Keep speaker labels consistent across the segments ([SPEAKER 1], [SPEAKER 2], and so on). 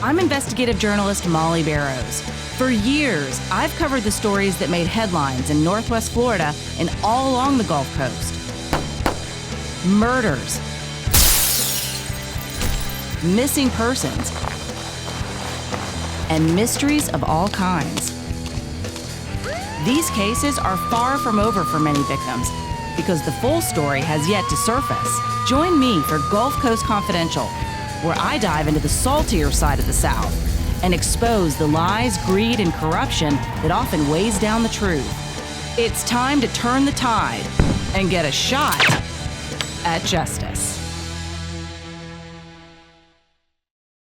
[SPEAKER 1] I'm investigative journalist Molly Barrows. For years, I've covered the stories that made headlines in Northwest Florida and all along the Gulf Coast. Murders, missing persons, and mysteries of all kinds. These cases are far from over for many victims because the full story has yet to surface. Join me for Gulf Coast Confidential, where I dive into the saltier side of the South and expose the lies, greed, and corruption that often weighs down the truth. It's time to turn the tide and get a shot at justice.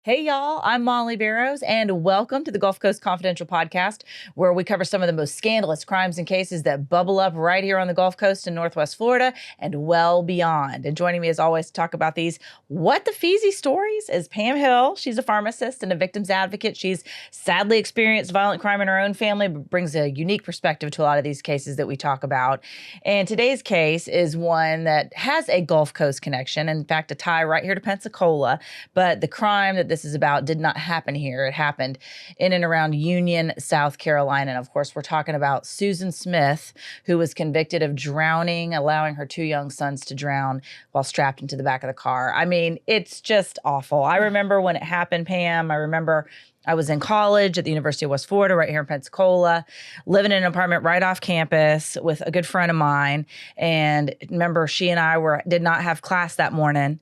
[SPEAKER 1] Hey y'all, I'm Molly Barrows, and welcome to the Gulf Coast Confidential podcast, where we cover some of the most scandalous crimes and cases that bubble up right here on the Gulf Coast in Northwest Florida and well beyond. And joining me as always to talk about these what the feezy stories is Pam Hill. She's a pharmacist and a victim's advocate. She's sadly experienced violent crime in her own family, but brings a unique perspective to a lot of these cases that we talk about. And today's case is one that has a Gulf Coast connection, in fact, a tie right here to Pensacola, but the crime that this is about did not happen here. It happened in and around Union, South Carolina. And of course, we're talking about Susan Smith, who was convicted of drowning, allowing her two young sons to drown while strapped into the back of the car. I mean, it's just awful. I remember when it happened, Pam. I remember I was in college at the University of West Florida, right here in Pensacola, living in an apartment right off campus with a good friend of mine. And remember, she and I did not have class that morning.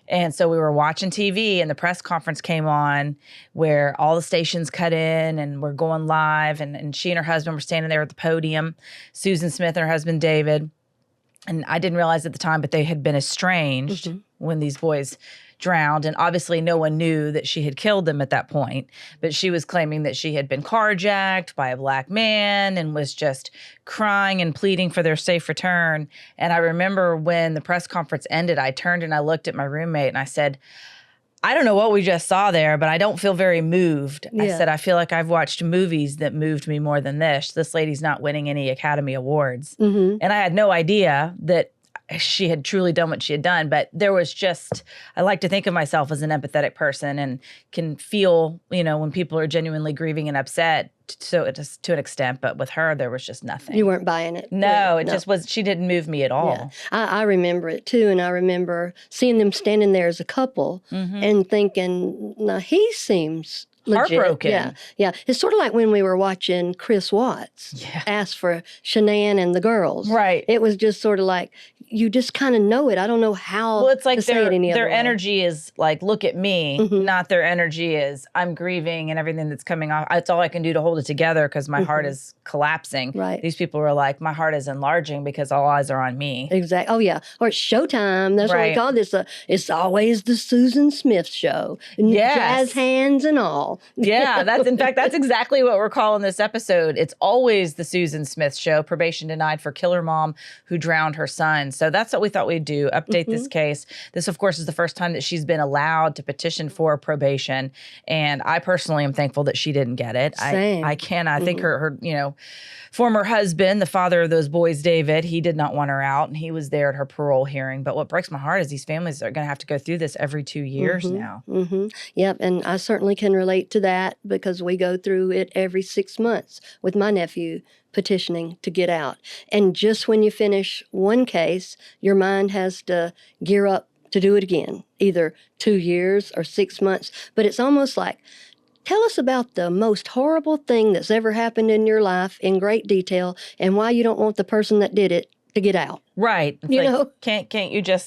[SPEAKER 1] And so we were watching TV, and the press conference came on where all the stations cut in and we're going live. And she and her husband were standing there at the podium, Susan Smith and her husband, David. And I didn't realize at the time, but they had been estranged when these boys drowned. And obviously no one knew that she had killed them at that point. But she was claiming that she had been carjacked by a black man and was just crying and pleading for their safe return. And I remember when the press conference ended, I turned and I looked at my roommate and I said, I don't know what we just saw there, but I don't feel very moved. Yeah. I said, I feel like I've watched movies that moved me more than this. This lady's not winning any Academy Awards. And I had no idea that she had truly done what she had done. But there was just, I like to think of myself as an empathetic person and can feel, you know, when people are genuinely grieving and upset to an extent. But with her, there was just nothing.
[SPEAKER 2] You weren't buying it.
[SPEAKER 1] No, it just was, she didn't move me at all.
[SPEAKER 2] Yeah. I remember it too. And I remember seeing them standing there as a couple and thinking, now he seems legit.
[SPEAKER 1] Heartbroken.
[SPEAKER 2] Yeah. It's sort of like when we were watching Chris Watts ask for Shanann and the girls.
[SPEAKER 1] Right.
[SPEAKER 2] It was just sort of like, you just kind of know it. I don't know how
[SPEAKER 1] it's like
[SPEAKER 2] to say it any other
[SPEAKER 1] their
[SPEAKER 2] way.
[SPEAKER 1] energy is like, look at me, not their energy is, I'm grieving and everything that's coming off. It's all I can do to hold it together because my heart is collapsing.
[SPEAKER 2] Right.
[SPEAKER 1] These people were like, my heart is enlarging because all eyes are on me.
[SPEAKER 2] Exactly. Oh, yeah. Or it's showtime. That's what we call this. It's always the Susan Smith show. Jazz hands and all.
[SPEAKER 1] Yeah, that's exactly what we're calling this episode. It's always the Susan Smith show, probation denied for killer mom who drowned her son. So that's what we thought we'd do, update this case. This, of course, is the first time that she's been allowed to petition for probation. And I personally am thankful that she didn't get it.
[SPEAKER 2] Same.
[SPEAKER 1] I cannot. I think her, former husband, the father of those boys, David, he did not want her out. And he was there at her parole hearing. But what breaks my heart is these families are going to have to go through this every 2 years now.
[SPEAKER 2] Yep. And I certainly can relate to that because we go through it every 6 months with my nephew petitioning to get out. And just when you finish one case, your mind has to gear up to do it again, either 2 years or 6 months. But it's almost like, tell us about the most horrible thing that's ever happened in your life in great detail and why you don't want the person that did it to get out.
[SPEAKER 1] Right. It's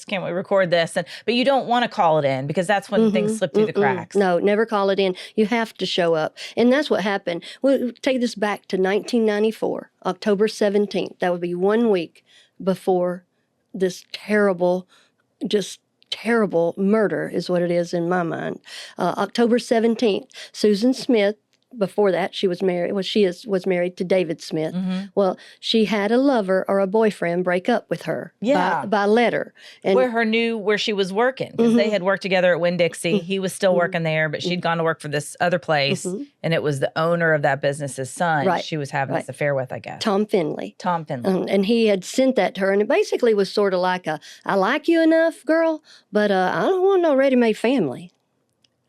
[SPEAKER 1] can't we record this? But you don't want to call it in because that's when things slip through the cracks.
[SPEAKER 2] No, never call it in. You have to show up. And that's what happened. We'll take this back to 1994, October 17th. That would be 1 week before this terrible murder is what it is in my mind. October 17th, Susan Smith, before that, she was married. Well, was married to David Smith. Well, she had a lover or a boyfriend break up with her by letter. And
[SPEAKER 1] where she was working. Because they had worked together at Winn-Dixie. He was still working there, but she'd gone to work for this other place. And it was the owner of that business's son she was having this affair with, I guess.
[SPEAKER 2] Tom Finley.
[SPEAKER 1] And
[SPEAKER 2] he had sent that to her. And it basically was sort of like I like you enough, girl, but I don't want no ready-made family.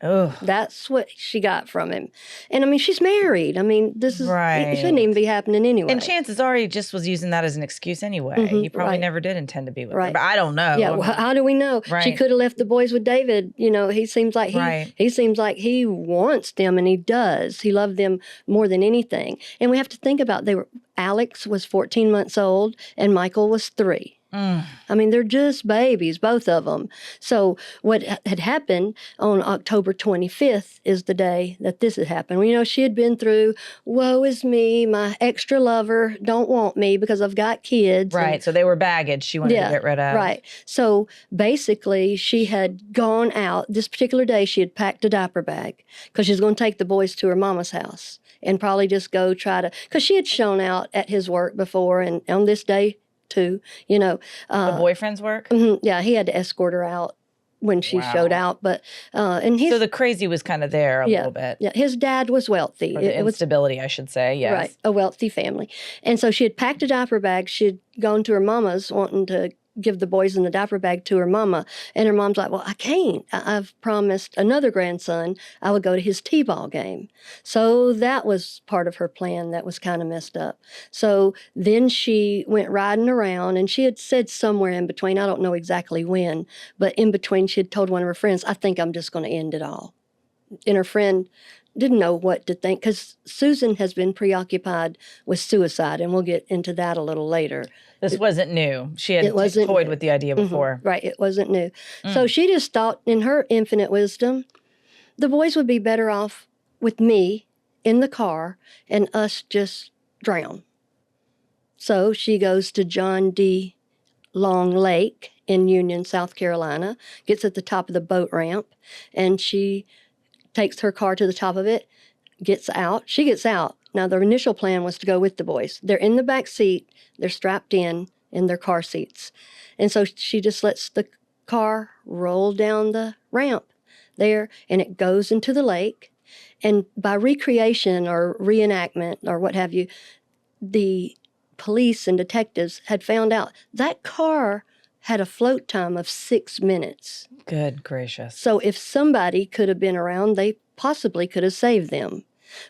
[SPEAKER 1] Oh,
[SPEAKER 2] That's what she got from him. And I mean, she's married. I mean, it shouldn't even be happening anyway.
[SPEAKER 1] And chances are he just was using that as an excuse anyway. He probably never did intend to be with her. But I don't know.
[SPEAKER 2] Yeah, well, how do we know? She could have left the boys with David. You know, he seems like he wants them, and he does. He loved them more than anything. And we have to think about Alex was 14 months old and Michael was 3. I mean, they're just babies, both of them. So what had happened on October 25th is the day that this had happened. Well, you know, she had been through, woe is me, my extra lover don't want me because I've got kids.
[SPEAKER 1] Right, so they were baggage she wanted to get rid of.
[SPEAKER 2] Right. So basically, she had gone out. This particular day, she had packed a diaper bag because she was going to take the boys to her mama's house and probably just go try to, because she had shown out at his work before, and on this day, too, you know.
[SPEAKER 1] The boyfriend's work?
[SPEAKER 2] Yeah, he had to escort her out when she showed out. But and
[SPEAKER 1] so the crazy was kind of there a little bit.
[SPEAKER 2] Yeah, his dad was wealthy.
[SPEAKER 1] Or the instability, I should say, yes.
[SPEAKER 2] Right, a wealthy family. And so she had packed a diaper bag. She had gone to her mama's wanting to give the boys in the diaper bag to her mama. And her mom's like, well, I can't. I've promised another grandson I would go to his t-ball game. So that was part of her plan that was kind of messed up. So then she went riding around, and she had said somewhere in between, I don't know exactly when, but in between she had told one of her friends, I think I'm just going to end it all. And her friend didn't know what to think because Susan has been preoccupied with suicide, and we'll get into that a little later.
[SPEAKER 1] This wasn't new. She had toyed with the idea before.
[SPEAKER 2] Right, it wasn't new. So she just thought, in her infinite wisdom, the boys would be better off with me in the car and us just drown. So she goes to John D. Long Lake in Union, South Carolina, gets at the top of the boat ramp, and she takes her car to the top of it, gets out. She gets out. Now, the initial plan was to go with the boys. They're in the back seat. They're strapped in their car seats. And so she just lets the car roll down the ramp there, and it goes into the lake. And by recreation or reenactment or what have you, the police and detectives had found out that car had a float time of 6 minutes.
[SPEAKER 1] Good gracious.
[SPEAKER 2] So if somebody could have been around, they possibly could have saved them.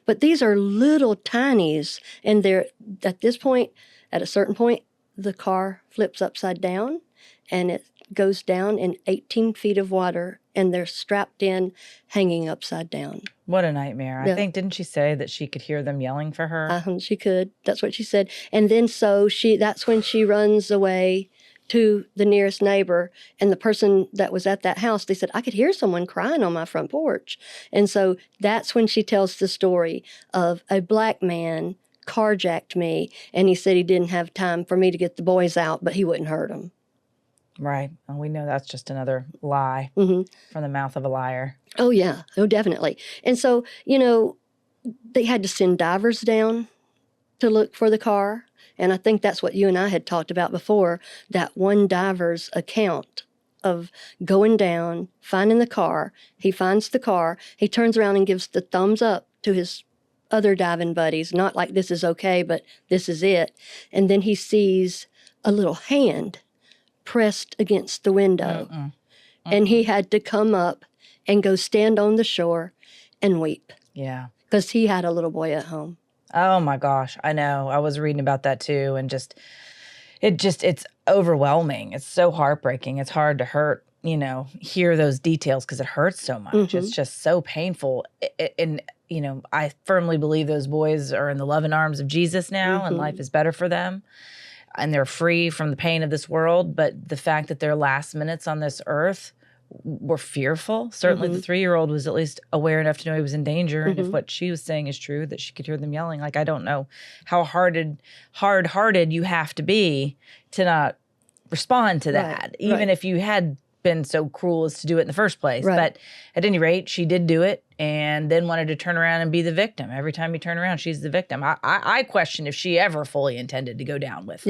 [SPEAKER 2] But these are little tinies, and they're at this point, at a certain point, the car flips upside down, and it goes down in 18 feet of water, and they're strapped in, hanging upside down.
[SPEAKER 1] What a nightmare. I think, didn't she say that she could hear them yelling for her?
[SPEAKER 2] She could. That's what she said. And then that's when she runs away to the nearest neighbor, and the person that was at that house, they said, I could hear someone crying on my front porch. And so that's when she tells the story of a black man carjacked me, and he said he didn't have time for me to get the boys out, but he wouldn't hurt them.
[SPEAKER 1] Right. And we know that's just another lie from the mouth of a liar.
[SPEAKER 2] Oh, yeah. Oh, definitely. And so, you know, they had to send divers down to look for the car. And I think that's what you and I had talked about before, that one diver's account of going down, finding the car. He finds the car. He turns around and gives the thumbs up to his other diving buddies, not like this is okay, but this is it. And then he sees a little hand pressed against the window. And he had to come up and go stand on the shore and weep.
[SPEAKER 1] Yeah.
[SPEAKER 2] Because he had a little boy at home.
[SPEAKER 1] Oh my gosh, I know. I was reading about that too, and it's overwhelming. It's so heartbreaking. It's hard to hear those details because it hurts so much. It's just so painful. And I firmly believe those boys are in the loving arms of Jesus now, and life is better for them, and they're free from the pain of this world. But the fact that their last minutes on this earth were fearful. Certainly the 3-year-old was at least aware enough to know he was in danger. And if what she was saying is true, that she could hear them yelling, like, I don't know how hard-hearted you have to be to not respond to that, even if you had been so cruel as to do it in the first place. But at any rate, she did do it, and then wanted to turn around and be the victim. Every time you turn around, she's the victim. I question if she ever fully intended to go down with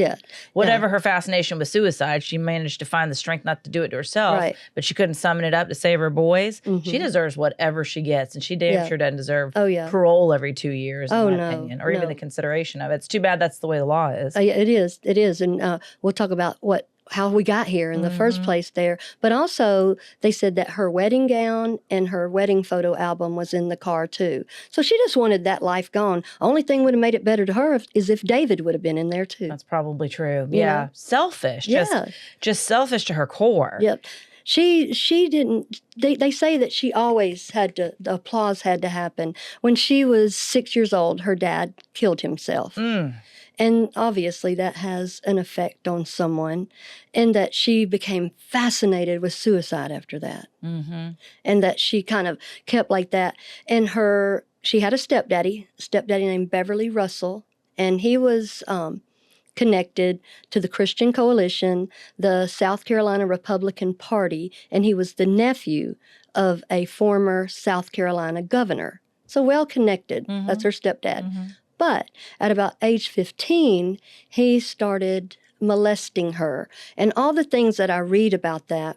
[SPEAKER 1] whatever her fascination with suicide. She managed to find the strength not to do it to herself, but she couldn't summon it up to save her boys. She deserves whatever she gets, and she damn sure doesn't deserve parole every 2 years, in my opinion, or even the consideration of it. It's too bad that's the way the law is.
[SPEAKER 2] It is. And we'll talk about what how we got here in the first place there. But also, they said that her wedding gown and her wedding photo album was in the car too. So she just wanted that life gone. Only thing would have made it better to her is if David would have been in there too.
[SPEAKER 1] That's probably true.
[SPEAKER 2] You
[SPEAKER 1] Yeah.
[SPEAKER 2] know?
[SPEAKER 1] Selfish.
[SPEAKER 2] Yeah.
[SPEAKER 1] Just selfish to her core.
[SPEAKER 2] Yep. She didn't, they say that she always had to, the applause had to happen. When she was 6 years old, her dad killed himself. And obviously that has an effect on someone, and that she became fascinated with suicide after that. And that she kind of kept like that. And she had a stepdaddy named Beverly Russell, and he was connected to the Christian Coalition, the South Carolina Republican Party, and he was the nephew of a former South Carolina governor. So well connected. That's her stepdad. But at about age 15, he started molesting her. And all the things that I read about that,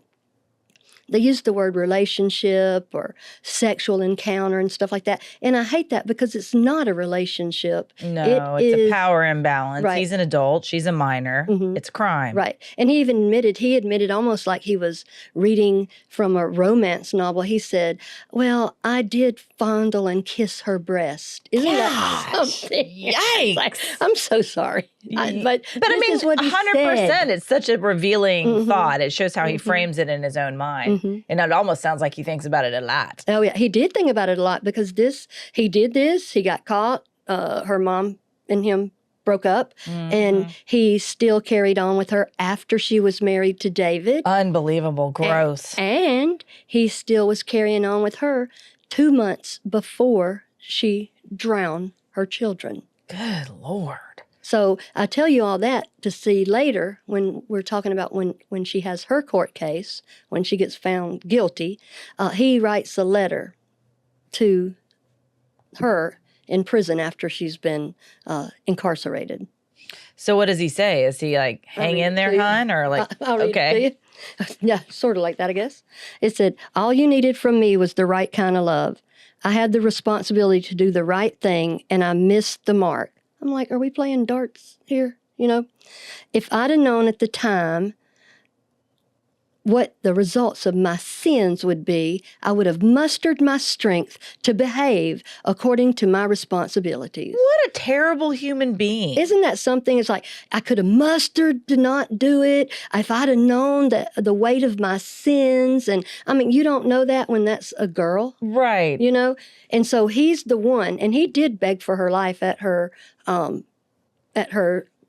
[SPEAKER 2] they use the word relationship or sexual encounter and stuff like that. And I hate that because it's not a relationship.
[SPEAKER 1] No, it's a power imbalance.
[SPEAKER 2] Right.
[SPEAKER 1] He's an adult. She's a minor. It's a crime.
[SPEAKER 2] Right. And he admitted almost like he was reading from a romance novel. He said, well, I did fondle and kiss her breast. Isn't that something?
[SPEAKER 1] Yikes.
[SPEAKER 2] Like, I'm so sorry. But
[SPEAKER 1] I mean,
[SPEAKER 2] is what he
[SPEAKER 1] 100%.
[SPEAKER 2] said.
[SPEAKER 1] It's such a revealing thought. It shows how he frames it in his own mind. And it almost sounds like he thinks about it a lot.
[SPEAKER 2] Oh, yeah. He did think about it a lot because he did this. He got caught. Her mom and him broke up, and he still carried on with her after she was married to David.
[SPEAKER 1] Unbelievable. Gross.
[SPEAKER 2] And he still was carrying on with her 2 months before she drowned her children.
[SPEAKER 1] Good Lord.
[SPEAKER 2] So I tell you all that to see later when we're talking about when she has her court case, when she gets found guilty, he writes a letter to her in prison after she's been incarcerated.
[SPEAKER 1] So what does he say? Is he like, hang in there, hon? Or like,
[SPEAKER 2] I'll read
[SPEAKER 1] okay.
[SPEAKER 2] it to you. Yeah, sort of like that, I guess. It said, all you needed from me was the right kind of love. I had the responsibility to do the right thing, and I missed the mark. I'm like, are we playing darts here? You know, if I'd have known at the time what the results of my sins would be, I would have mustered my strength to behave according to my responsibilities.
[SPEAKER 1] What a terrible human being.
[SPEAKER 2] Isn't that something? It's like, I could have mustered to not do it if I'd have known the weight of my sins. And I mean, you don't know that when that's a girl.
[SPEAKER 1] Right.
[SPEAKER 2] You know? And so he's the one, and he did beg for her life at her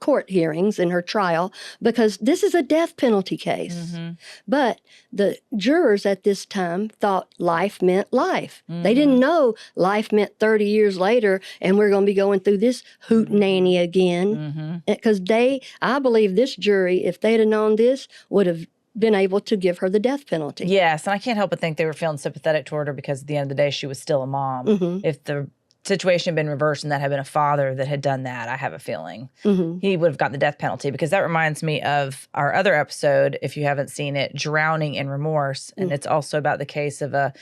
[SPEAKER 2] court hearings in her trial, because this is a death penalty case. But the jurors at this time thought life meant life. They didn't know life meant 30 years later and we're going to be going through this hootenanny again. Because I believe this jury, if they'd have known this, would have been able to give her the death penalty.
[SPEAKER 1] Yes, and I can't help but think they were feeling sympathetic toward her because at the end of the day, she was still a mom. If the situation had been reversed and that had been a father that had done that, I have a feeling he would have gotten the death penalty, because that reminds me of our other episode, if you haven't seen it, Drowning in Remorse. And it's also about the case of a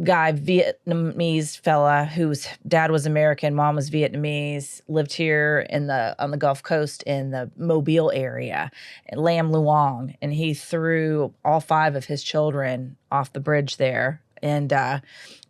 [SPEAKER 1] guy, Vietnamese fella, whose dad was American, mom was Vietnamese, lived here on the Gulf Coast in the Mobile area, Lam Luang, and he threw all 5 of his children off the bridge there. And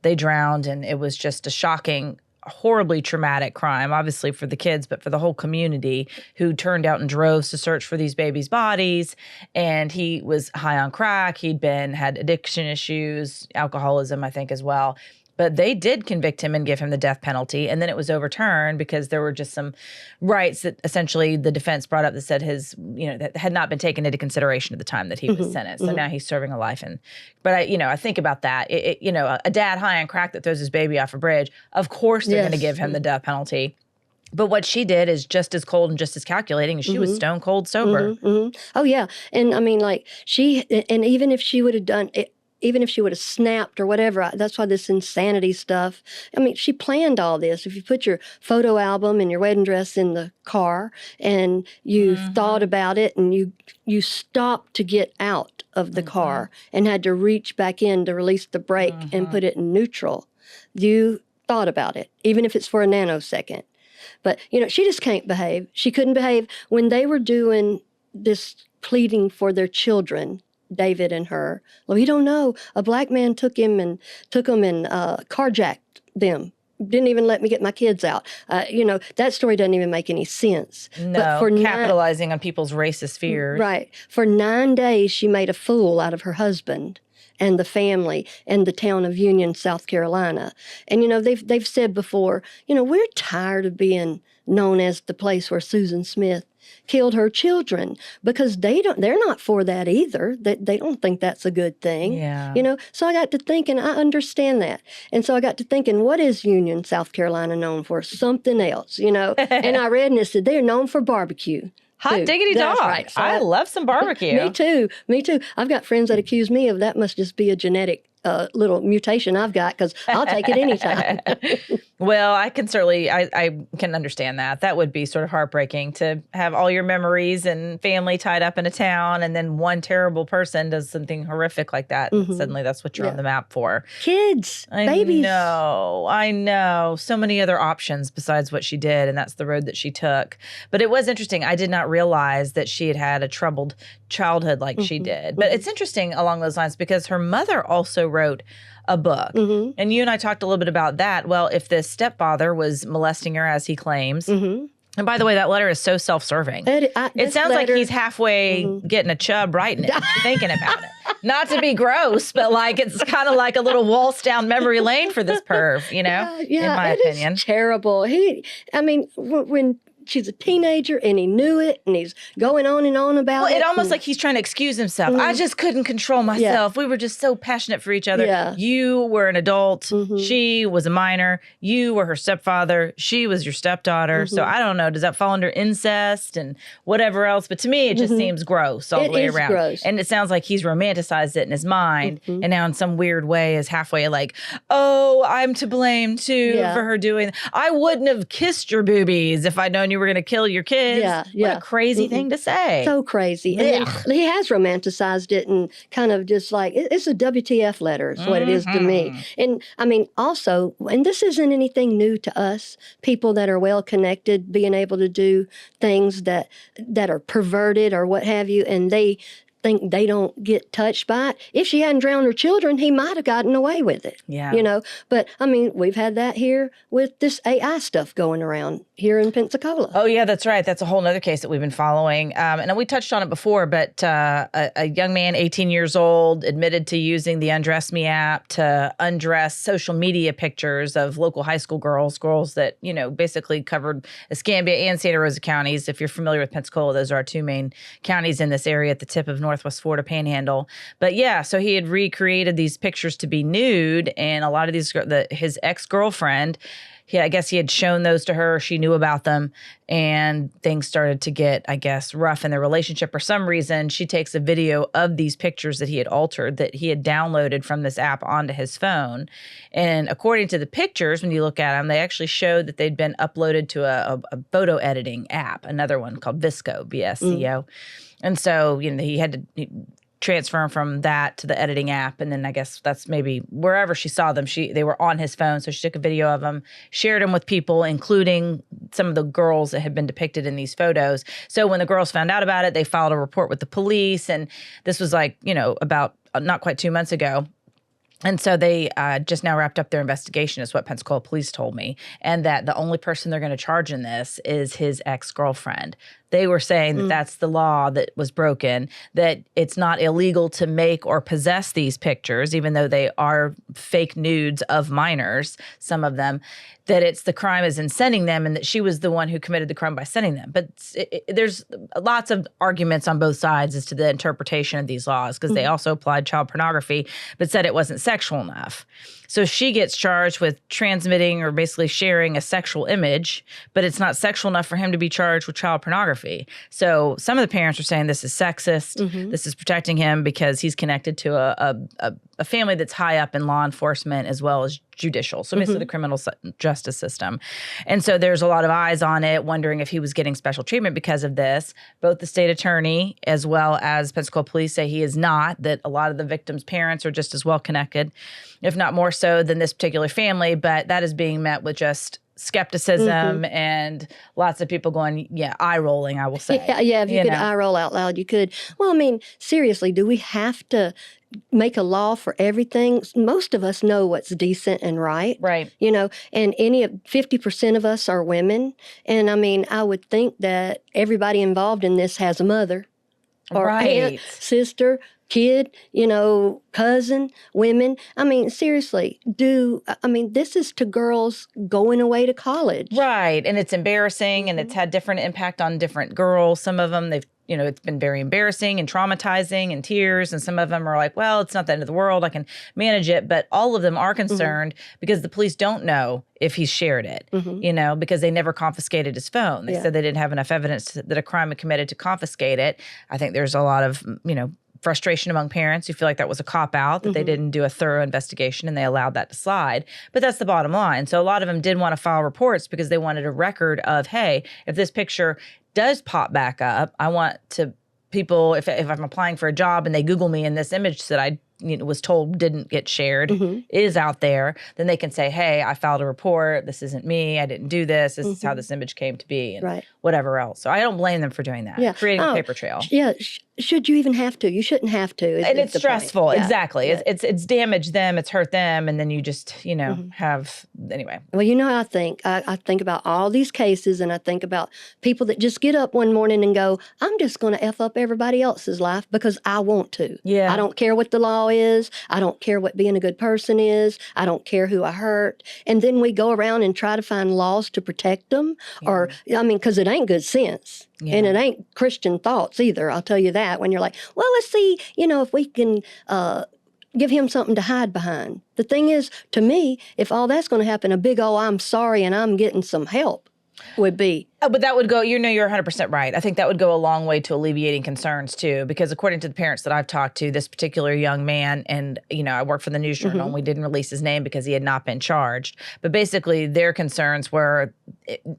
[SPEAKER 1] they drowned, and it was just a shocking, horribly traumatic crime, obviously for the kids, but for the whole community, who turned out in droves to search for these babies' bodies. And he was high on crack. Had addiction issues, alcoholism, I think, as well. But they did convict him and give him the death penalty. And then it was overturned because there were just some rights that essentially the defense brought up that said that had not been taken into consideration at the time that he was sentenced. So now he's serving a life. But I think about that. A dad high on crack that throws his baby off a bridge, of course they're going to give him the death penalty. But what she did is just as cold and just as calculating, as she was stone cold sober.
[SPEAKER 2] Oh, yeah. And I mean, like, and even if she would have done it, even if she would have snapped or whatever, that's why this insanity stuff. I mean, she planned all this. If you put your photo album and your wedding dress in the car and you thought about it and you stopped to get out of the car and had to reach back in to release the brake and put it in neutral, you thought about it, even if it's for a nanosecond. But, she just can't behave. She couldn't behave when they were doing this pleading for their children, David and her. Well, you don't know. A black man took them and carjacked them. Didn't even let me get my kids out. That story doesn't even make any sense.
[SPEAKER 1] No,
[SPEAKER 2] but for
[SPEAKER 1] capitalizing on people's racist fears.
[SPEAKER 2] Right. For 9 days, she made a fool out of her husband and the family and the town of Union, South Carolina. And, they've said before, we're tired of being known as the place where Susan Smith killed her children, because they're not for that either. They don't think that's a good thing.
[SPEAKER 1] Yeah.
[SPEAKER 2] So I got to thinking, I understand that. And so I got to thinking, what is Union, South Carolina known for? Something else, And I read and it said they're known for barbecue.
[SPEAKER 1] Hot diggity dog.
[SPEAKER 2] Right. So
[SPEAKER 1] I love some barbecue.
[SPEAKER 2] Me too. I've got friends that accuse me of that must just be a genetic little mutation I've got, because I'll take it anytime.
[SPEAKER 1] Well, I can certainly, I can understand that. That would be sort of heartbreaking to have all your memories and family tied up in a town, and then one terrible person does something horrific like that. And suddenly that's what you're on the map for.
[SPEAKER 2] Kids, babies.
[SPEAKER 1] I know. So many other options besides what she did, and that's the road that she took. But it was interesting. I did not realize that she had had a troubled childhood like she did. But it's interesting along those lines, because her mother also wrote a book. And you and I talked a little bit about that. Well, if the stepfather was molesting her, as he claims, and by the way, that letter is so self-serving. It sounds like he's halfway getting a chub writing it, thinking about it. Not to be gross, but like it's kind of like a little waltz down memory lane for this perv, in my opinion.
[SPEAKER 2] Is terrible. When she's a teenager and he knew it and he's going on and on about it.
[SPEAKER 1] Well, it almost like he's trying to excuse himself. I just couldn't control myself. We were just so passionate for each other.
[SPEAKER 2] Yeah.
[SPEAKER 1] You were an adult. She was a minor. You were her stepfather. She was your stepdaughter. So I don't know. Does that fall under incest and whatever else? But to me, it just seems gross all the way around.
[SPEAKER 2] Gross.
[SPEAKER 1] And it sounds like he's romanticized it in his mind. And now in some weird way is halfway like, oh, I'm to blame too for her doing that. I wouldn't have kissed your boobies if I'd known you were going to kill your kids. What a crazy thing to say.
[SPEAKER 2] So crazy. And he has romanticized it and kind of just like, it's a WTF letter is what it is to me. And also, and this isn't anything new to us, people that are well connected, being able to do things that are perverted or what have you, and they think they don't get touched by it. If she hadn't drowned her children, he might have gotten away with it.
[SPEAKER 1] Yeah.
[SPEAKER 2] But we've had that here with this AI stuff going around here in Pensacola.
[SPEAKER 1] Oh, yeah, that's right. That's a whole other case that we've been following. And we touched on it before, but a young man, 18 years old, admitted to using the Undress Me app to undress social media pictures of local high school girls that, basically covered Escambia and Santa Rosa counties. If you're familiar with Pensacola, those are our two main counties in this area at the tip of Northwest Florida Panhandle. But yeah, so he had recreated these pictures to be nude, and a lot of these, his ex-girlfriend, I guess he had shown those to her. She knew about them, and things started to get, I guess, rough in their relationship. For some reason, she takes a video of these pictures that he had altered, that he had downloaded from this app onto his phone. And according to the pictures, when you look at them, they actually showed that they'd been uploaded to a photo editing app, another one called Visco, VSCO. And so, he had to transfer from that to the editing app. And then I guess that's maybe wherever she saw them, they were on his phone. So she took a video of them, shared them with people, including some of the girls that had been depicted in these photos. So when the girls found out about it, they filed a report with the police. And this was about not quite 2 months ago. And so they just now wrapped up their investigation, is what Pensacola police told me, and that the only person they're going to charge in this is his ex-girlfriend. They were saying that that's the law that was broken, that it's not illegal to make or possess these pictures, even though they are fake nudes of minors, some of them, that it's the crime is in sending them, and that she was the one who committed the crime by sending them. But there's lots of arguments on both sides as to the interpretation of these laws, because they also applied child pornography, but said it wasn't sexual enough. So she gets charged with transmitting or basically sharing a sexual image, but it's not sexual enough for him to be charged with child pornography. So some of the parents are saying this is sexist. This is protecting him because he's connected to a family that's high up in law enforcement as well as judicial, so basically the criminal justice system. And so there's a lot of eyes on it, wondering if he was getting special treatment because of this. Both the state attorney as well as Pensacola police say he is not, that a lot of the victims' parents are just as well connected, if not more so than this particular family. But that is being met with just skepticism and lots of people going, eye rolling, I will say.
[SPEAKER 2] Yeah, if you could eye roll out loud, you could. Well, I mean, seriously, do we have to make a law for everything? Most of us know what's decent and right.
[SPEAKER 1] Right.
[SPEAKER 2] And 50% of us are women. And I mean, I would think that everybody involved in this has a mother or aunt, sister, kid, cousin, women. I mean, seriously, this is to girls going away to college.
[SPEAKER 1] Right. And it's embarrassing and it's had different impact on different girls. Some of them, it's been very embarrassing and traumatizing and tears. And some of them are like, well, it's not the end of the world. I can manage it. But all of them are concerned because the police don't know if he's shared it, because they never confiscated his phone. They said they didn't have enough evidence that a crime had committed to confiscate it. I think there's a lot of, frustration among parents who feel like that was a cop-out, that they didn't do a thorough investigation and they allowed that to slide. But that's the bottom line. So a lot of them did want to file reports because they wanted a record of, hey, if this picture does pop back up, I want to people, if I'm applying for a job and they Google me and this image that I was told didn't get shared is out there, then they can say, hey, I filed a report. This isn't me. I didn't do this. This is how this image came to be and whatever else. So I don't blame them for doing that, creating a paper trail.
[SPEAKER 2] Yeah. Should you even have to? You shouldn't have to.
[SPEAKER 1] And it's stressful. Exactly. Yeah. It's damaged them. It's hurt them. And then you just, have, anyway.
[SPEAKER 2] Well, I think? I think about all these cases and I think about people that just get up one morning and go, I'm just going to F up everybody else's life because I want to.
[SPEAKER 1] Yeah.
[SPEAKER 2] I don't care what the law is. I don't care what being a good person is. I don't care who I hurt. And then we go around and try to find laws to protect them. Or, because it ain't good sense. Yeah. And it ain't Christian thoughts either, I'll tell you that, when you're like, well, let's see, if we can give him something to hide behind. The thing is, to me, if all that's going to happen, a big I'm sorry and I'm getting some help would be.
[SPEAKER 1] Oh, but that would go, you're 100% right. I think that would go a long way to alleviating concerns too, because according to the parents that I've talked to, this particular young man, and, I work for the News Journal and we didn't release his name because he had not been charged. But basically their concerns were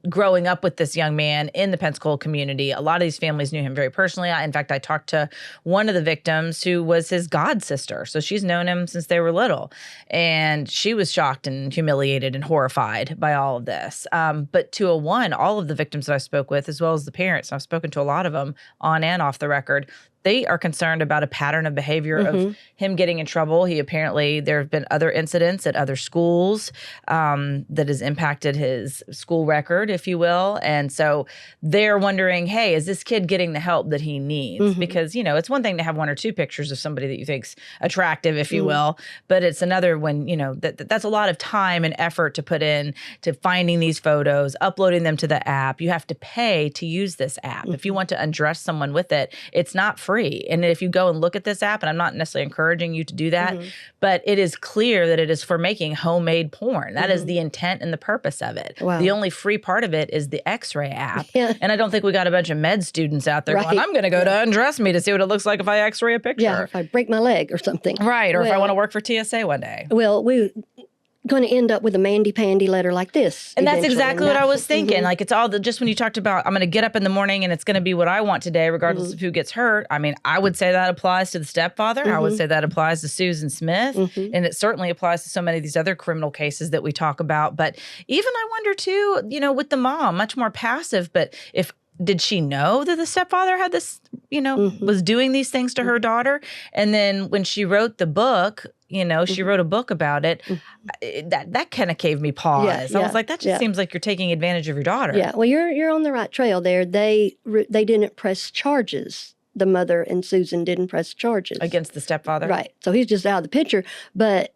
[SPEAKER 1] growing up with this young man in the Pensacola community. A lot of these families knew him very personally. In fact, I talked to one of the victims who was his god sister. So she's known him since they were little. And she was shocked and humiliated and horrified by all of this. But 201, all of the victims that I spoke with, as well as the parents, I've spoken to a lot of them on and off the record, they are concerned about a pattern of behavior of him getting in trouble. There have been other incidents at other schools that has impacted his school record, if you will. And so they're wondering, hey, is this kid getting the help that he needs? Because, it's one thing to have one or two pictures of somebody that you think's attractive, if you will, but it's another when, that's a lot of time and effort to put in to finding these photos, uploading them to the app. You have to pay to use this app. If you want to undress someone with it, it's not free. And if you go and look at this app, and I'm not necessarily encouraging you to do that, but it is clear that it is for making homemade porn. That is the intent and the purpose of it.
[SPEAKER 2] Wow.
[SPEAKER 1] The only free part of it is the X-ray app. And I don't think we got a bunch of med students out there going, I'm going to go to Undress Me to see what it looks like if I X-ray a picture.
[SPEAKER 2] Yeah, if I break my leg or something.
[SPEAKER 1] Right, or if I want to work for TSA one day.
[SPEAKER 2] Well, we're going to end up with a mandy-pandy letter like this.
[SPEAKER 1] And that's exactly what I was thinking. Like, it's all just when you talked about, I'm going to get up in the morning and it's going to be what I want today, regardless of who gets hurt. I mean, I would say that applies to the stepfather. I would say that applies to Susan Smith. And it certainly applies to so many of these other criminal cases that we talk about. But even I wonder too, with the mom, much more passive, but did she know that the stepfather had this, was doing these things to her daughter? And then when she wrote the book, she wrote a book about it. That kind of gave me pause. I was like, that just seems like you're taking advantage of your daughter.
[SPEAKER 2] Yeah, well, you're on the right trail there. They didn't press charges. The mother and Susan didn't press charges.
[SPEAKER 1] Against the stepfather?
[SPEAKER 2] Right. So he's just out of the picture. But,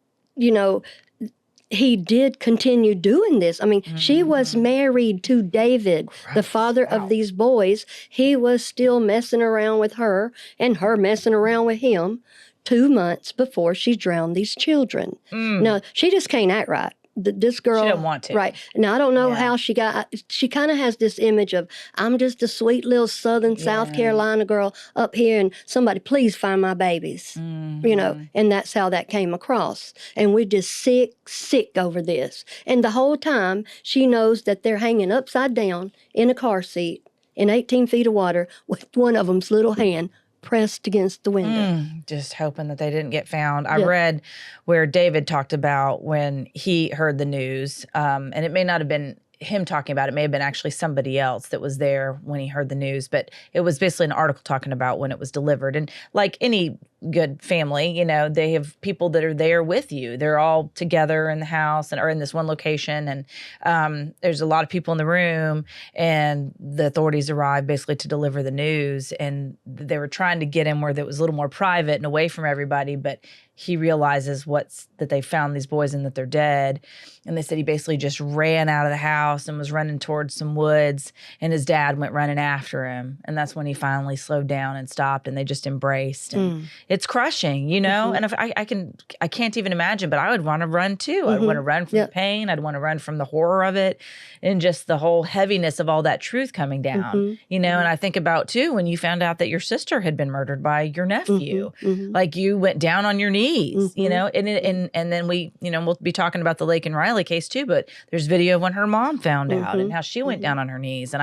[SPEAKER 2] he did continue doing this. I mean, she was married to David, the father of these boys. He was still messing around with her and her messing around with him 2 months before she drowned these children. No, she just can't act right. This girl,
[SPEAKER 1] she didn't want to.
[SPEAKER 2] Right. Now, I don't know how she kind of has this image of, I'm just a sweet little Southern South Carolina girl up here and somebody please find my babies, and that's how that came across. And we're just sick over this. And the whole time she knows that they're hanging upside down in a car seat in 18 feet of water with one of them's little hand pressed against the window.
[SPEAKER 1] Just hoping that they didn't get found. I read where David talked about when he heard the news, and it may not have been him talking about it. It may have been actually somebody else that was there when he heard the news, but it was basically an article talking about when it was delivered. And like any good family, you know, they have people that are there with you. They're all together in the house and are in this one location. And there's a lot of people in the room, and the authorities arrived basically to deliver the news. And they were trying to get him where that was a little more private and away from everybody. But he realizes that they found these boys and that they're dead. And they said he basically just ran out of the house and was running towards some woods, and his dad went running after him. And that's when he finally slowed down and stopped, and they just embraced. And it's crushing, you know? And if I can't even imagine, but I would want to run too. I'd want to run from the pain. I'd want to run from the horror of it and just the whole heaviness of all that truth coming down, you know? And I think about too, when you found out that your sister had been murdered by your nephew, like you went down on your knees, you know, and then we, you know, we'll be talking about the Lake and Riley case too, but there's video of when her mom found out and how she went down on her knees. And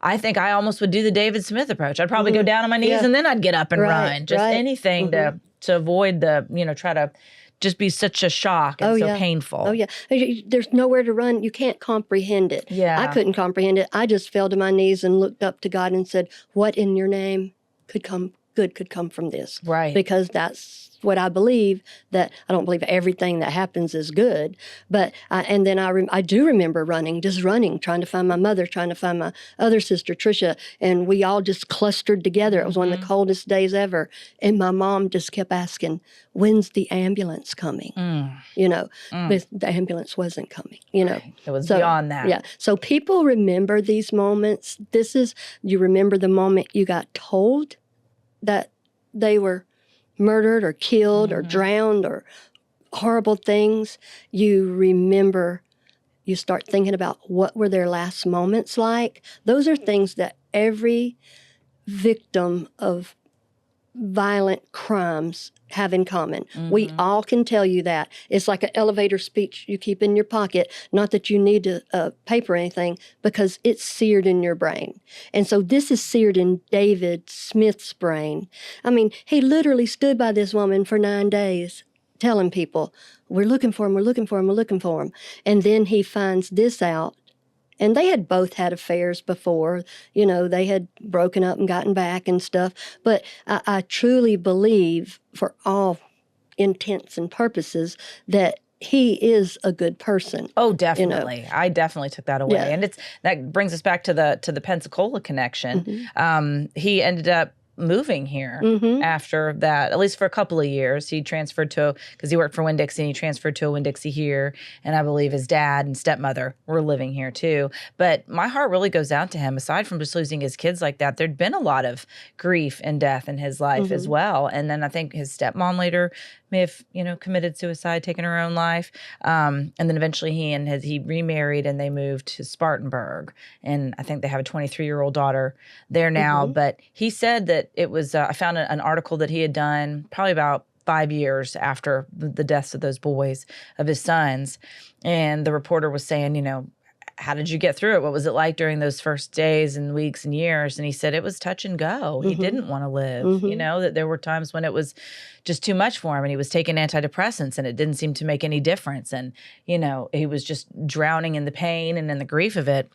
[SPEAKER 1] I think I almost would do the David Smith approach. I'd probably go down on my knees and then I'd get up and run. Just anything to avoid the, you know, try to just be such a shock and so painful.
[SPEAKER 2] Oh, yeah. There's nowhere to run. You can't comprehend it.
[SPEAKER 1] Yeah.
[SPEAKER 2] I couldn't comprehend it. I just fell to my knees and looked up to God and said, what in your name could come from this?
[SPEAKER 1] Right.
[SPEAKER 2] Because that's what I believe, that I don't believe everything that happens is good. But, and then I do remember running, trying to find my mother, trying to find my other sister, Tricia, and we all just clustered together. It was one of the coldest days ever. And my mom just kept asking, when's the ambulance coming? You know, but the ambulance wasn't coming, you know.
[SPEAKER 1] It was beyond that.
[SPEAKER 2] Yeah. So people remember these moments. You remember the moment you got told that they were murdered or killed or drowned or horrible things. You remember, you start thinking about what were their last moments like. Those are things that every victim of violent crimes have in common. We all can tell you that. It's like an elevator speech you keep in your pocket. Not that you need to paper or anything, because it's seared in your brain. And so this is seared in David Smith's brain. I mean, he literally stood by this woman for 9 days telling people, we're looking for him, we're looking for him, we're looking for him. And then he finds this out. And they had both had affairs before. You know, they had broken up and gotten back and stuff. But I truly believe, for all intents and purposes, that he is a good person.
[SPEAKER 1] Oh, definitely.
[SPEAKER 2] You know?
[SPEAKER 1] I definitely took that away.
[SPEAKER 2] Yeah.
[SPEAKER 1] And that brings us back to the Pensacola connection. He ended up moving here after that, at least for a couple of years. He transferred because he worked for Winn-Dixie, and he transferred to a Winn-Dixie here. And I believe his dad and stepmother were living here too. But my heart really goes out to him. Aside from just losing his kids like that, there'd been a lot of grief and death in his life as well. And then I think his stepmom later may have, you know, committed suicide, taken her own life. And then eventually he remarried, and they moved to Spartanburg. And I think they have a 23-year-old daughter there now. But he said that it was, I found an article that he had done probably about 5 years after the deaths of those boys, of his sons. And the reporter was saying, you know, how did you get through it? What was it like during those first days and weeks and years? And he said it was touch and go. He didn't want to live, you know, that there were times when it was just too much for him, and he was taking antidepressants and it didn't seem to make any difference. And, you know, he was just drowning in the pain and in the grief of it.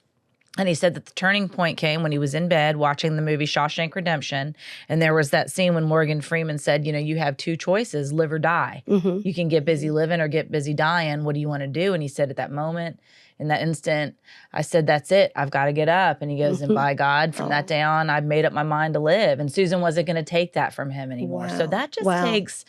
[SPEAKER 1] And he said that the turning point came when he was in bed watching the movie Shawshank Redemption. And there was that scene when Morgan Freeman said, you know, you have two choices, live or die. You can get busy living or get busy dying. What do you want to do? And he said at that moment, in that instant, I said, that's it. I've got to get up. And he goes, and by God, from that day on, I've made up my mind to live. And Susan wasn't going to take that from him anymore. So that just takes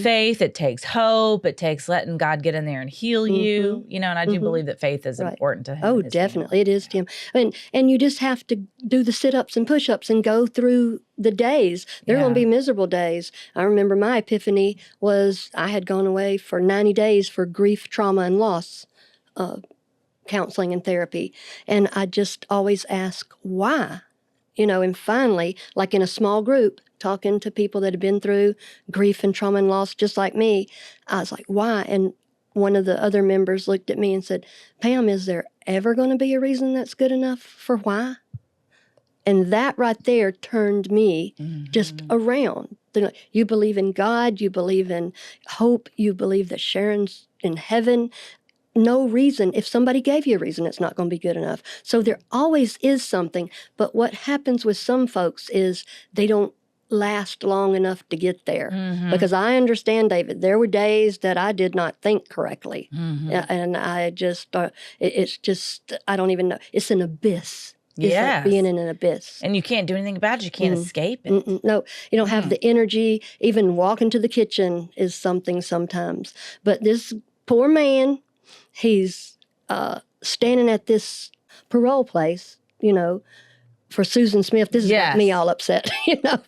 [SPEAKER 1] faith. It takes hope. It takes letting God get in there and heal you. You know, and I do believe that faith is important to him.
[SPEAKER 2] Oh, definitely. It is to him. And you just have to do the sit-ups and push-ups and go through the days. They're going to be miserable days. I remember my epiphany was I had gone away for 90 days for grief, trauma, and loss counseling and therapy. And I just always ask, why? You know, and finally, like in a small group, talking to people that have been through grief and trauma and loss just like me, I was like, why? And one of the other members looked at me and said, Pam, is there ever going to be a reason that's good enough for why? And that right there turned me just around. You believe in God, you believe in hope, you believe that Sharon's in heaven. no reason. If somebody gave you a reason, it's not going to be good enough. So there always is something. But what happens with some folks is they don't last long enough to get there. Because I understand, David, there were days that I did not think correctly. And I just, it's just, I don't even know. It's an abyss. It's like being in an abyss.
[SPEAKER 1] And you can't do anything about it. You can't escape it.
[SPEAKER 2] No, you don't have the energy. Even walking to the kitchen is something sometimes. But this poor man, he's standing at this parole place, for Susan Smith. This is got me all upset,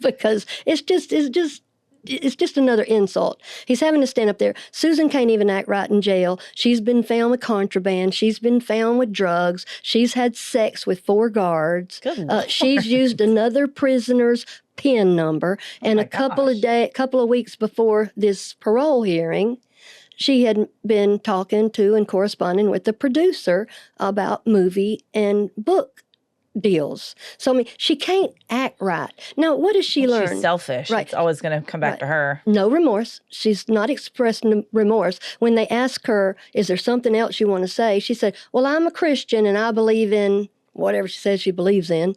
[SPEAKER 2] because it's just another insult. He's having to stand up there. Susan can't even act right in jail. She's been found with contraband. She's been found with drugs. She's had sex with 4 guards. She's used another prisoner's PIN number. And a couple of weeks before this parole hearing, she had been talking to and corresponding with the producer about movie and book deals. So, I mean, she can't act right. Now, what does she learn?
[SPEAKER 1] She's selfish.
[SPEAKER 2] Right.
[SPEAKER 1] It's always going to come back to her.
[SPEAKER 2] No remorse. She's not expressed remorse. When they ask her, is there something else you want to say? She said, well, I'm a Christian and I believe in whatever she says she believes in,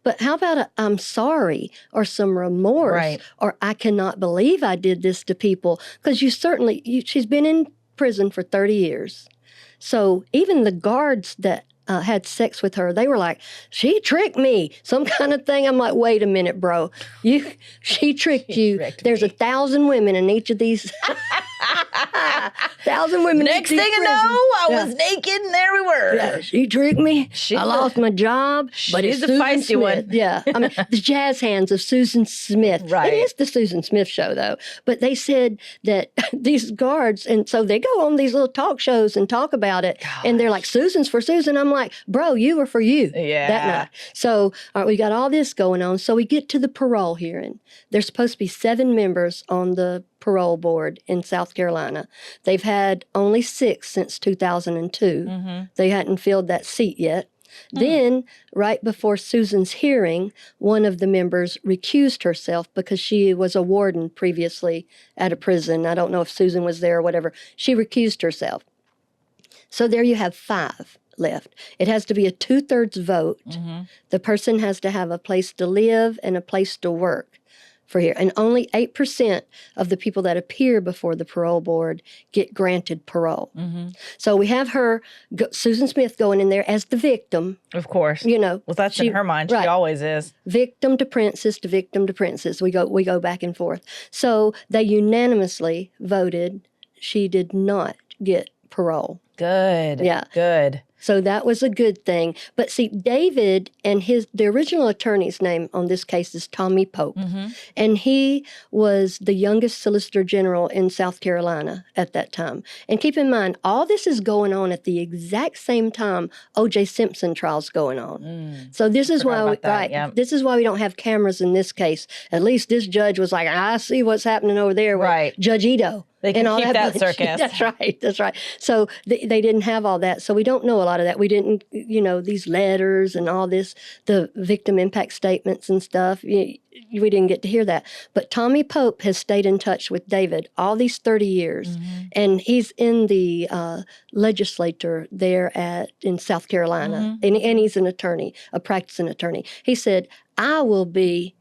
[SPEAKER 2] But how about I'm sorry or some remorse or I cannot believe I did this to people? Because she's been in prison for 30 years. So even the guards that had sex with her, they were like, she tricked me, some kind of thing. I'm like, wait a minute, bro. She tricked you. There's 1,000 women in each of these. 1,000 women.
[SPEAKER 1] Next thing I know, I was naked and there we were.
[SPEAKER 2] Yeah, she tricked me. I lost my job. But
[SPEAKER 1] she's
[SPEAKER 2] it's
[SPEAKER 1] a
[SPEAKER 2] Susan
[SPEAKER 1] feisty
[SPEAKER 2] Smith.
[SPEAKER 1] one.
[SPEAKER 2] Yeah. I mean, the jazz hands of Susan Smith.
[SPEAKER 1] Right.
[SPEAKER 2] It is the Susan Smith show, though. But they said that these guards, and so they go on these little talk shows and talk about it. And they're like, Susan's for Susan. I'm like, bro, you were for you that night. So we got all this going on. So we get to the parole hearing. There's supposed to be 7 members on the parole board in South Carolina. They've had only 6 since 2002. They hadn't filled that seat yet. Then, right before Susan's hearing, one of the members recused herself because she was a warden previously at a prison. I don't know if Susan was there or whatever. She recused herself. So there you have 5 left. It has to be a 2/3 vote. The person has to have a place to live and a place to work for here. And only 8% of the people that appear before the parole board get granted parole. So we have Susan Smith, going in there as the victim.
[SPEAKER 1] Of course. Well, that's in her mind. She always is. Victim
[SPEAKER 2] to princess to victim to princess. We go back and forth. So they unanimously voted she did not get parole.
[SPEAKER 1] Good. Yeah. Good.
[SPEAKER 2] So that was a good thing. But see, David and the original attorney's name on this case is Tommy Pope. And he was the youngest Solicitor General in South Carolina at that time. And keep in mind, all this is going on at the exact same time O.J. Simpson trial's going on. So this is why this is why we don't have cameras in this case. At least this judge was like, I see what's happening over there with Judge Ito.
[SPEAKER 1] They can keep that circus.
[SPEAKER 2] That's right. So they didn't have all that. So we don't know a lot of that. We didn't, these letters and all this, the victim impact statements and stuff. We didn't get to hear that. But Tommy Pope has stayed in touch with David all these 30 years. And he's in the legislature there in South Carolina. And he's an attorney, a practicing attorney. He said, I will be...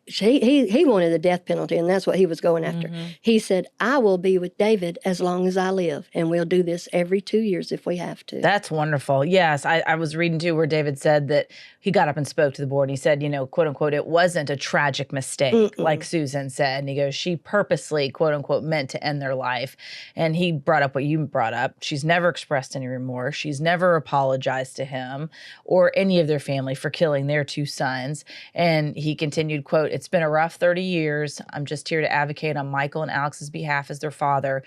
[SPEAKER 2] He wanted the death penalty, and that's what he was going after. He said, I will be with David as long as I live, and we'll do this every 2 years if we have to.
[SPEAKER 1] That's wonderful. Yes, I was reading, too, where David said that he got up and spoke to the board, and he said, quote, unquote, it wasn't a tragic mistake, like Susan said. And he goes, she purposely, quote, unquote, meant to end their life. And he brought up what you brought up. She's never expressed any remorse. She's never apologized to him or any of their family for killing their 2 sons. And he continued, quote, it's been a rough 30 years. I'm just here to advocate on Michael and Alex's behalf as their father.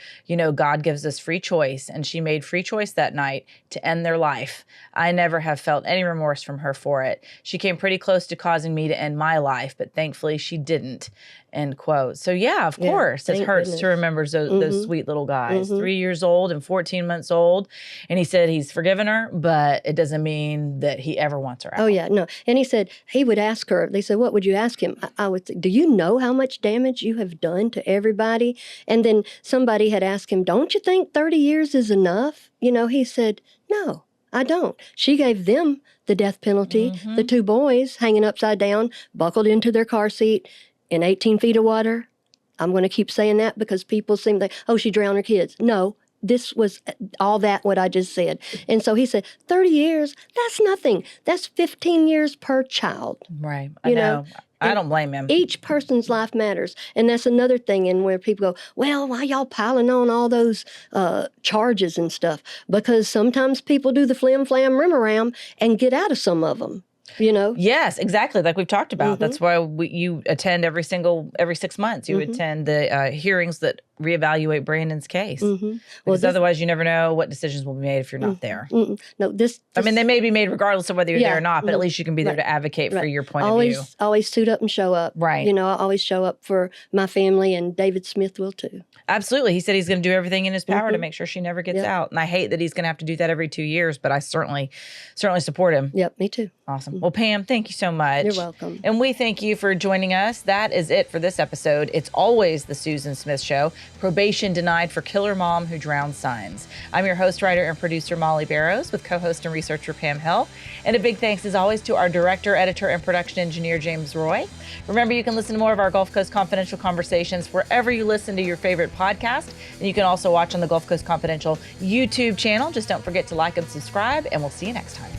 [SPEAKER 1] God gives us free choice, and she made free choice that night to end their life. I never have felt any remorse from her for it. She came pretty close to causing me to end my life, but thankfully she didn't. End quote. So yeah, of
[SPEAKER 2] Yeah,
[SPEAKER 1] course, it
[SPEAKER 2] thank
[SPEAKER 1] hurts
[SPEAKER 2] goodness.
[SPEAKER 1] to remember those sweet little guys, 3 years old and 14 months old. And he said he's forgiven her, but it doesn't mean that he ever wants her out.
[SPEAKER 2] Oh, yeah, no. And he said he would ask her, they said, what would you ask him? I would say, do you know how much damage you have done to everybody? And then somebody had asked him, don't you think 30 years is enough? He said, no, I don't. She gave them the death penalty, the 2 boys hanging upside down, buckled into their car seat in 18 feet of water. I'm going to keep saying that because people seem like, oh, she drowned her kids. No, this was all that what I just said. And so he said, 30 years, that's nothing. That's 15 years per child.
[SPEAKER 1] Right. I know. I don't blame him.
[SPEAKER 2] Each person's life matters. And that's another thing in where people go, well, why y'all piling on all those charges and stuff? Because sometimes people do the flim flam rim and get out of some of them.
[SPEAKER 1] Yes, exactly. Like we've talked about. That's why you attend every 6 months. You attend the hearings that reevaluate Brandon's case. Because otherwise you never know what decisions will be made if you're not there.
[SPEAKER 2] No, this
[SPEAKER 1] I mean, they may be made regardless of whether you're there or not, but at least you can be there to advocate for your point of view.
[SPEAKER 2] Always suit up and show up.
[SPEAKER 1] Right.
[SPEAKER 2] I always show up for my family, and David Smith will too.
[SPEAKER 1] Absolutely. He said he's going to do everything in his power to make sure she never gets out. And I hate that he's going to have to do that every 2 years, but I certainly support him.
[SPEAKER 2] Yep, me too.
[SPEAKER 1] Awesome. Well, Pam, thank you so much.
[SPEAKER 2] You're welcome.
[SPEAKER 1] And we thank you for joining us. That is it for this episode. It's always the Susan Smith Show. Probation denied for killer mom who drowned sons. I'm your host, writer, and producer, Molly Barrows, with co-host and researcher Pam Hill. And a big thanks, as always, to our director, editor, and production engineer, James Roy. Remember, you can listen to more of our Gulf Coast Confidential conversations wherever you listen to your favorite podcast. And you can also watch on the Gulf Coast Confidential YouTube channel. Just don't forget to like and subscribe, and we'll see you next time.